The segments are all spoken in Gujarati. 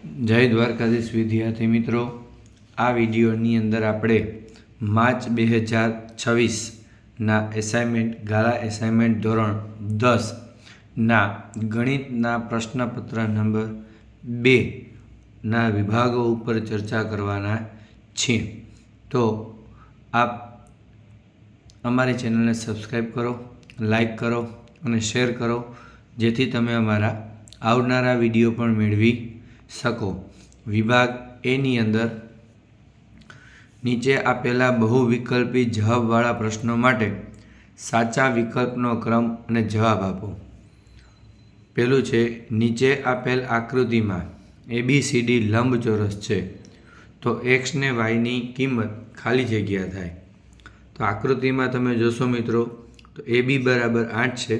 જય દ્વારકાધીશ વિદ્યાર્થી મિત્રો, આ વિડીયોની અંદર આપણે માર્ચ 2026ના એસાઇનમેન્ટ ગાલા એસાઇનમેન્ટ ધોરણ 10ના ગણિતના પ્રશ્નપત્ર નંબર 2ના વિભાગો ઉપર ચર્ચા કરવાના છીએ. તો આપ અમારી ચેનલને સબસ્ક્રાઈબ કરો, લાઈક કરો અને શેર કરો, જેથી તમે અમારા આવનારા વિડીયો પણ મેળવી શકો. વિભાગ એની અંદર નીચે આપેલા બહુવિકલ્પી જવાબવાળા પ્રશ્નો માટે સાચા વિકલ્પનો ક્રમ અને જવાબ આપો. પહેલું છે, નીચે આપેલ આકૃતિમાં ABCD લંબચોરસ છે, તો x ને y ની કિંમત ખાલી જગ્યા થાય. તો આકૃતિમાં તમે જોશો મિત્રો, તો AB બરાબર 8 છે,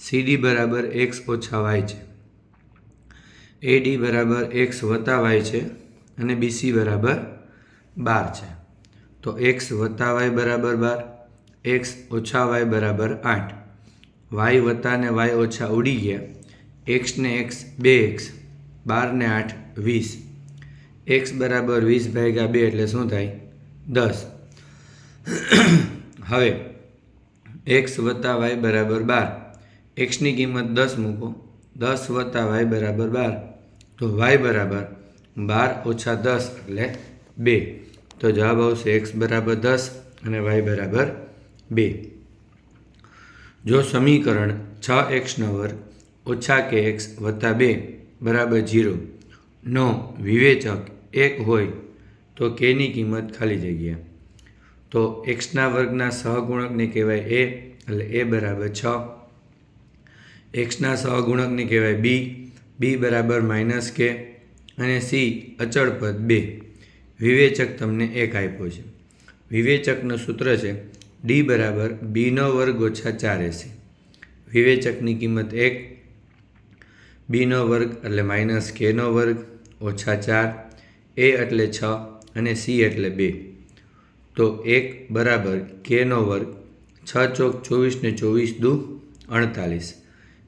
CD બરાબર x ઓછા y છે, AD બરાબર x વત્તા y છે અને BC બરાબર 12 છે. તો x વત્તા y બરાબર 12, x ઓછા y બરાબર 8, y વત્તા ને y ઓછા ઉડી ગયા, x ને x 2x, 12 ને 8 20, x બરાબર 20 ભાગ્યા 2 એટલે શું થાય? 10. હવે x વત્તા y બરાબર 12, x ની કિંમત 10 મૂકો, 10 વત્તા y બરાબર 12, તો y બરાબર 12 ઓછા 10 એટલે 2. તો જવાબ આવશે x બરાબર 10 અને y બરાબર 2. જો સમીકરણ 6x² ઓછા kx વત્તા 2 બરાબર 0 નો વિવેચક 1 હોય તો k ની કિંમત ખાલી જગ્યા. તો x² ના સહગુણકને કહેવાય a, એટલે a બરાબર 6. x ના સહગુણકને કહેવાય b, b બરાબર -k અને c અચળ પદ 2. વિવેચક તમને 1 આપ્યો છે. વિવેચકનું સૂત્ર છે d બરાબર b² ઓછા 4ac. વિવેચકની કિંમત 1, b² એટલે -k² ઓછા 4, a એટલે 6 અને c એટલે 2. તો 1 બરાબર k², 6 ચોક 24 ને 24 દુ 48,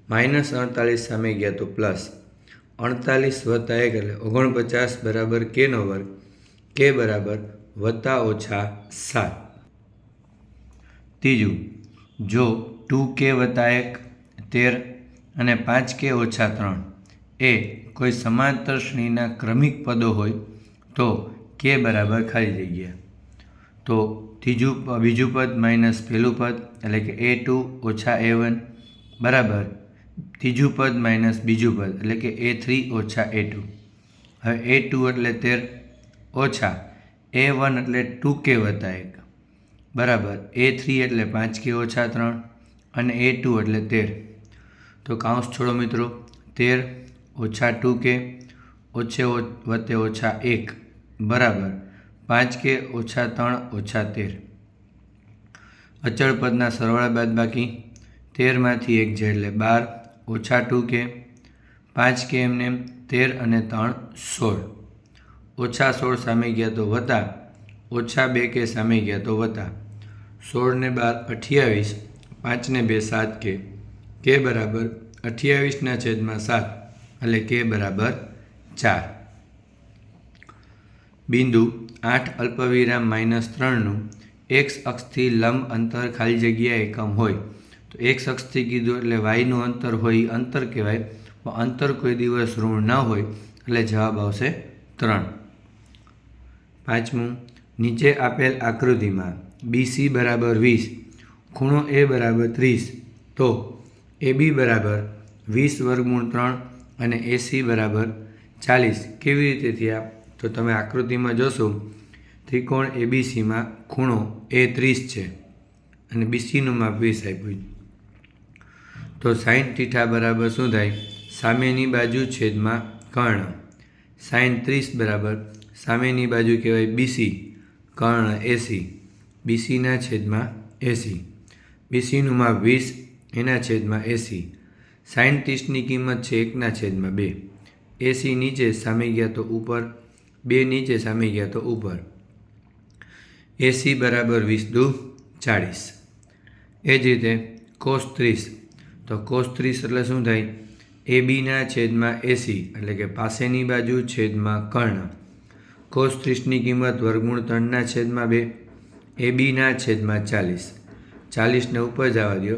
-48 સામે ગયા તો પ્લસ 48 વત્તા 1 એટલે 49 બરાબર k², k બરાબર વત્તા ઓછા 7. ત્રીજું, જો 2k વત્તા 1 13 અને 5k ઓછા 3 એ કોઈ સમાંતર શ્રેણીના ક્રમિક પદો હોય તો k બરાબર ખાલી જગ્યા. તો બીજું પદ માઇનસ પહેલું પદ એટલે કે a2 ઓછા a1 બરાબર ત્રીજું પદ માઇનસ બીજું પદ એટલે કે a3 ઓછા a2. હવે a2 એટલે 13 ઓછા a1 એટલે 2k વત્તા 1 બરાબર a3 એટલે 5k ઓછા 3 અને a2 એટલે 13. તો કાઉન્સ છોડો મિત્રો, 13 ઓછા 2k ઓછે વત્તે ઓછા 1 બરાબર 5k ઓછા 3 ઓછા 13. અચળ પદના સરવાળા બાદબાકી, 13 માંથી 1 જાય એટલે 12 ઓછા 2k, 5k એમને 13 અને 3 16, ઓછા 16 સામે ગયા તો વત્તા, ઓછા 2k સામે ગયા તો વત્તા, 16 ને 12 28, 5 ને 2 7k, k બરાબર 28/7 એટલે k બરાબર 4. બિંદુ 8 અલ્પવિરામ -3નું x અક્ષથી લંબ અંતર ખાલી જગ્યા એકમ હોય તો x અક્ષથી કીધું એટલે yનું અંતર હોય એ અંતર કહેવાય, પણ અંતર કોઈ દિવસ ઋણ ન હોય એટલે જવાબ આવશે 3. પાંચમું, નીચે આપેલ આકૃતિમાં BC બરાબર 20, ખૂણો A બરાબર 30, તો AB બરાબર 20√3 અને AC બરાબર 40 કેવી રીતે થયા? તો તમે આકૃતિમાં જોશો, ત્રિકોણ ABCમાં ખૂણો A 30 છે અને BCનું માપ 20 આપ્યું. તો sin θ બરાબર શું થાય? સામેની બાજુ છેદમાં કર્ણ. sin 30 બરાબર સામેની બાજુ કહેવાય BC, કર્ણ AC, BCના છેદમાં AC, BCનું માપ 20 એના છેદમાં AC. sin 30ની કિંમત છે 1/2. AC નીચે સામે ગયા તો ઉપર, 2 નીચે સામે ગયા તો ઉપર. AC બરાબર 20 દુ 40. એ જ રીતે cos 30, તો cos 30 એટલે શું થાય? એબીના છેદમાં એસી એટલે કે પાસેની બાજુ છેદમાં કર્ણ. કોસ 30ની કિંમત વર્ગમૂળ 3ના છેદમાં 2. એબીના છેદમાં 40. 40ને ઉપર જવા દો.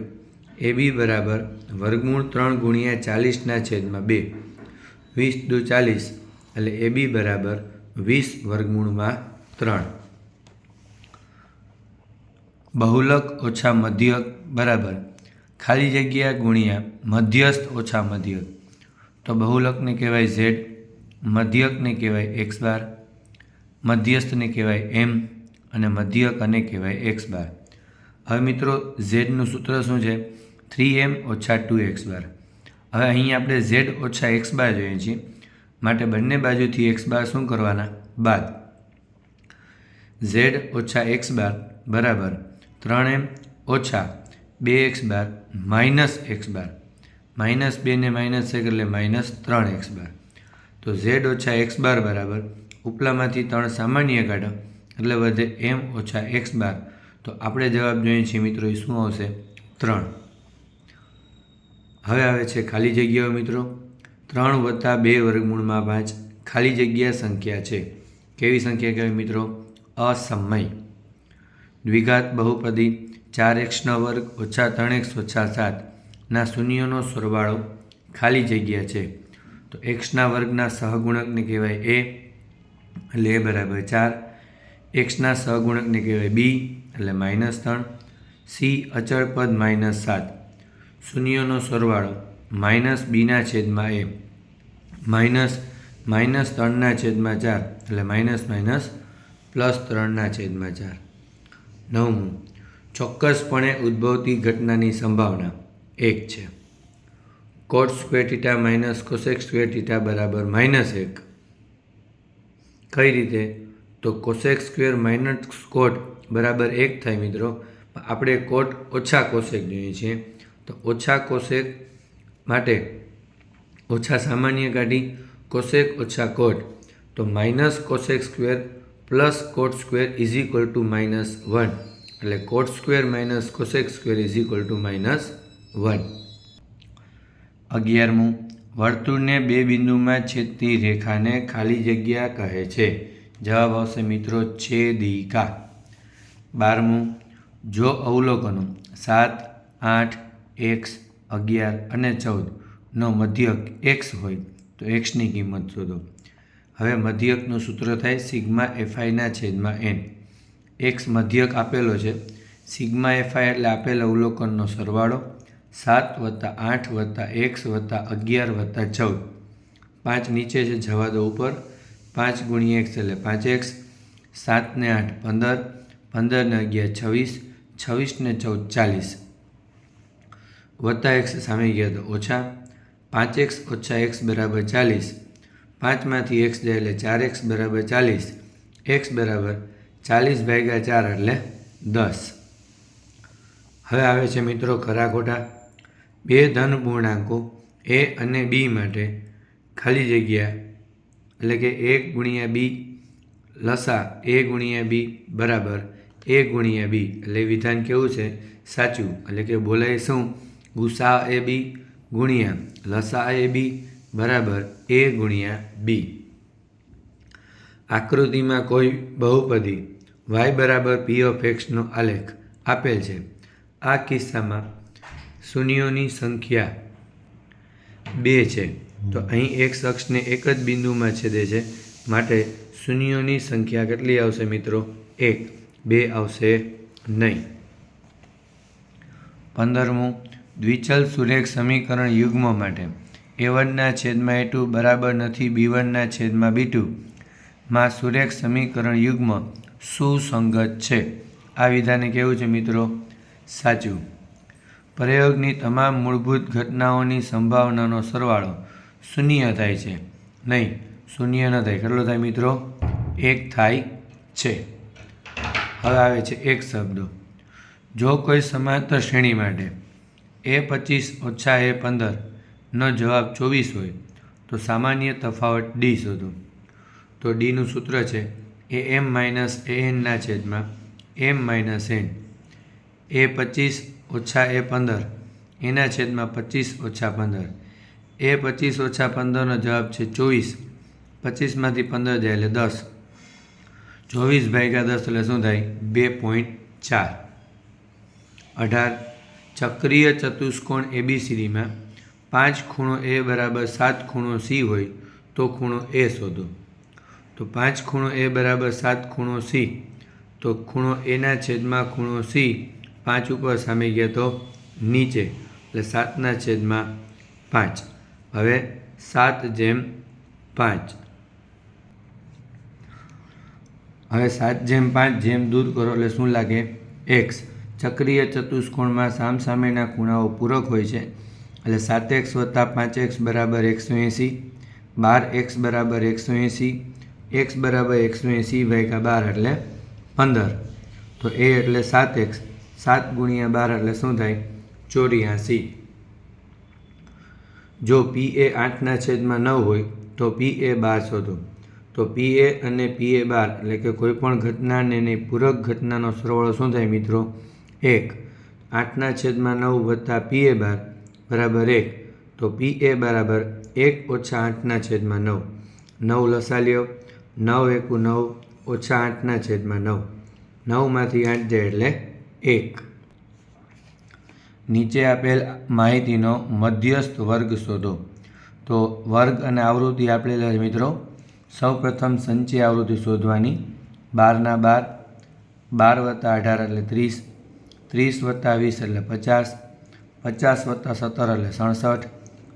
એબી બરાબર વર્ગમૂળ 3 ગુણ્યા 40ના છેદમાં 2. 20 દુ 40 એટલે એબી બરાબર 20 વર્ગમૂળમાં 3. બહુલક ઓછા મધ્યક બરાબર ખાલી જગ્યા ગુણ્યા મધ્યસ્થ ઓછા મધ્યક. તો બહુલકને કહેવાય ઝેડ, મધ્યકને કહેવાય એક્સ બાર, મધ્યસ્થને કહેવાય એમ અને મધ્યક અને કહેવાય એક્સ બાર. હવે મિત્રો ઝેડનું સૂત્ર શું છે? 3m ઓછા 2x બાર. હવે અહીં આપણે ઝેડ ઓછા એક્સ બાર જોઈએ છીએ, માટે બંને બાજુથી એક્સ બાર શું કરવાના? બાદ. ઝેડ ઓછા એક્સ બાર બરાબર 3m ઓછા 2x bar minus x bar. -2 ને -1 એટલે -3x બાર. તો ઝેડ ઓછા એક્સ બાર બરાબર ઉપલામાંથી 3 સામાન્ય કાઢો એટલે વધે m ઓછા એક્સ બાર. તો આપણે જવાબ જોઈએ છીએ મિત્રો એ શું આવશે? 3. હવે આવે છે ખાલી જગ્યાઓ મિત્રો. 3 વત્તા 2 વર્ગમૂળમાં 5 ખાલી જગ્યા સંખ્યા છે. કેવી સંખ્યા કહેવાય મિત્રો? અસમય. દ્વિઘાત બહુપદી 4x² ઓછા 3x ઓછા 7 ના શૂન્યોનો સરવાળો ખાલી જગ્યા છે. તો x² વર્ગના સહગુણકને કહેવાય a એટલે a બરાબર 4. xના સહગુણકને કહેવાય b એટલે -3. c અચળ પદ -7. શૂન્યોનો સરવાળો -bના છેદમાં a -3ના છેદમાં 4 એટલે +3ના છેદમાં 4. 9. ચોક્કસપણે ઉદ્ભવતી ઘટનાની સંભાવના 1 છે. cot square theta minus cosec square theta બરાબર -1. કઈ રીતે? તો કોસેક સ્ક્વેર માઇનસ કોટ બરાબર 1 થાય મિત્રો. આપણે કોટ ઓછા કોસેક જોઈએ છીએ, તો ઓછા કોસેક માટે ઓછા સામાન્ય કાઢી કોસેક ઓછા કોટ. તો minus cosec square plus cot square is equal to -1 એટલે cot square minus cosec square is equal to -1. 11. વર્તુળને 2 બિંદુમાં છેદતી રેખાને ખાલી જગ્યા કહે છે. જવાબ આવશે મિત્રો છેદિકા. 12. જો અવલોકનો 7, 8, x, 11 અને 14 નો મધ્યક x હોય તો xની કિંમત શોધો. હવે મધ્યકનું સૂત્ર થાય સિગ્મા fi ના છેદમાં n. x મધ્યક આપેલો છે. સિગ્મા fi એટલે આપેલ અવલોકનનો સરવાળો 7 વત્તા 8 વત્તા x વત્તા 11 વત્તા 14. 5 નીચે છે જવા દો ઉપર. 5 ગુણ્યા x એટલે 5x. 7 ને 8 15, 15 ને 11 26, 26 ને 14 40 વત્તા x સામે ગયા તો ઓછા. 5x ઓછા x બરાબર 40. 5માંથી x જાય એટલે 4x બરાબર 40. x બરાબર 40/4 એટલે 10. હવે આવે છે મિત્રો ખરા ખોટા. 2 ધન પૂર્ણાંકો a અને b માટે ખાલી જગ્યા એટલે કે 1 ગુણ્યા b લસા a ગુણ્યા b બરાબર a ગુણ્યા b. એટલે વિધાન કેવું છે? સાચું. એટલે કે બોલાય શું? ગુસા એ b ગુણ્યા લસા એ b બરાબર a ગુણ્યા b. આકૃતિમાં કોઈ બહુપદી y બરાબર p ઓફ x નો આલેખ આપેલ છે. આ કિસ્સામાં શૂન્યોની સંખ્યા 2 છે. તો અહીં x અક્ષને એક જ બિંદુમાં છેદે છે, માટે શૂન્યોની સંખ્યા કેટલી આવશે મિત્રો? 1. 2 આવશે નહીં. 15. દ્વિચલ સુરેખ સમીકરણ યુગ્મ માટે a1ના છેદમાં a2 બરાબર નથી b1ના છેદમાં b2 માં સુરેખ સમીકરણ યુગ્મ સુસંગત છે. આ વિધાને કેવું છે મિત્રો? સાચું. પ્રયોગની તમામ મૂળભૂત ઘટનાઓની સંભાવનાનો સરવાળો શૂન્ય થાય છે. નહીં, શૂન્ય ન થાય. કેટલો થાય મિત્રો? 1 થાય છે. હવે આવે છે એક શબ્દો. જો કોઈ સમાંતર શ્રેણી માટે a25 ઓછા a15 નો જવાબ 24 હોય તો સામાન્ય તફાવત d શોધો. તો dનું સૂત્ર છે am માઇનસ an ના છેદમાં m માઇનસ n. a25 ઓછા a15 એના છેદમાં 25 ઓછા 15. એ 25 ઓછા 15નો જવાબ છે 24. 25માંથી 15 જાય એટલે 10. 24 ભાગ્યા 10 એટલે શું થાય? 2.4. 18. ચક્રીય ચતુષ્કોણ ABCDમાં 5 ખૂણો A બરાબર 7 ખૂણો C હોય તો ખૂણો A શોધો. તો 5 ખૂણો A બરાબર 7 ખૂણો C, તો ખૂણો Aના છેદમાં ખૂણો C 5 ઉપર સામે ગયા તો નીચે, એટલે 7ના છેદમાં 5. હવે 7/5. હવે 7/5 જેમ દૂર કરો એટલે શું લાગે? x. ચક્રીય ચતુષ્કોણમાં સામસામેના ખૂણાઓ પૂરક હોય છે, એટલે 7x + 5x બરાબર 180. 12x બરાબર 180. x બરાબર 180 ભાગ્યા 12 એટલે 15. તો a એટલે 7x. 7 ગુણ્યા 12 એટલે શું થાય? 84. જો p એ 8ના છેદમાં 9 હોય તો p એ 12 શોધો. તો p a અને p a 12 એટલે કે કોઈ પણ ઘટના અને એની પૂરક ઘટનાનો સરવાળો શું થાય મિત્રો? 1. 8ના છેદમાં 9 વત્તા p a 12 બરાબર 1. તો p a બરાબર 1 ઓછા 8ના છેદમાં 9. 9 લસા લ્યો. 9 × 9 ઓછા 8ના છેદમાં 9. 9માંથી 8 જાય એટલે 1. નીચે આપેલ માહિતીનો મધ્યસ્થ વર્ગ શોધો. તો વર્ગ અને આવૃત્તિ આપેલા છે મિત્રો. સૌપ્રથમ સંચય આવૃત્તિ શોધવાની. 12 × 12, 12 + 18 એટલે 30, 30 + 20 એટલે 50, 50 + 17 એટલે 67,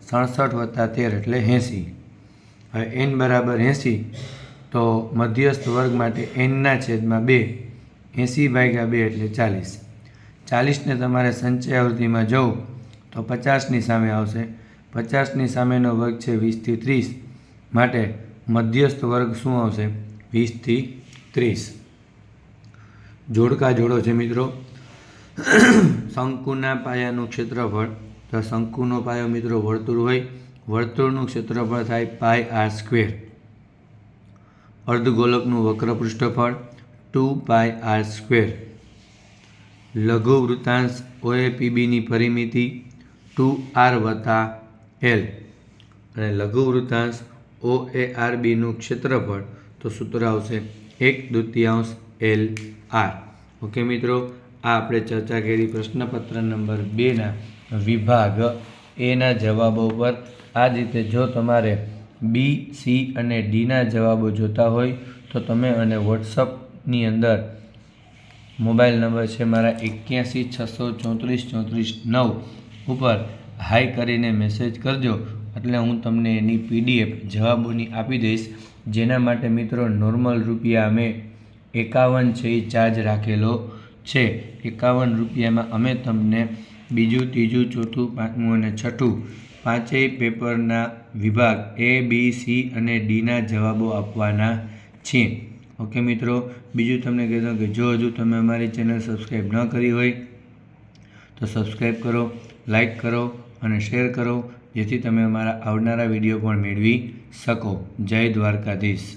67 + 13 એટલે 80. હવે n બરાબર 80, તો મધ્યસ્થ વર્ગ માટે nના છેદમાં 2, 80/2 એટલે 40. 40ને તમારે સંચય આવૃત્તિમાં જવું તો 50ની સામે આવશે. 50ની સામેનો વર્ગ છે 20 થી 30, માટે મધ્યસ્થ વર્ગ શું આવશે? 20 થી 30. જોડકા જોડો છે મિત્રો. શંકુના પાયાનું ક્ષેત્રફળ. તો શંકુનો પાયો મિત્રો વર્તુળ હોય, વર્તુળનું ક્ષેત્રફળ થાય πr². અર્ધગોલકનું વક્ર પૃષ્ઠફળ 2πr². લઘુ વૃત્તાંશ OAPBની પરિમિતિ 2r + l, અને લઘુ વૃત્તાંશ OARBનું ક્ષેત્રફળ તો સૂત્ર આવશે 1/2 LR. ઓકે મિત્રો, આ આપણે ચર્ચા કરી પ્રશ્નપત્ર નંબર 2ના વિભાગ એના જવાબો પર. આ જ રીતે જો તમારે બી, સી અને ડીના જવાબો જોતા હોય તો તમે અને વોટ્સઅપની અંદર મોબાઈલ નંબર છે મારા 81 634 34 9 ઉપર હાઈ કરીને મેસેજ કરજો, એટલે હું તમને એની PDF જવાબોની આપી દઈશ. જેના માટે મિત્રો નોર્મલ રૂપિયા અમે 51 છે એ ચાર્જ રાખેલો છે. 51 રૂપિયામાં અમે તમને બીજું, ત્રીજું, ચોથું, પાંચમું અને છઠ્ઠું પાંચેય પેપરના વિભાગ A, B, C અને Dના જવાબો આપવાના છીએ. ઓકે મિત્રો, બીજું તમને કહી દઉં કે જો હજુ તમે અમારી ચેનલ સબસ્ક્રાઈબ ન કરી હોય તો સબસ્ક્રાઈબ કરો, લાઈક કરો અને શેર કરો, જેથી તમે અમારા આવનારા વિડીયો પણ મેળવી શકો. જય દ્વારકાધીશ.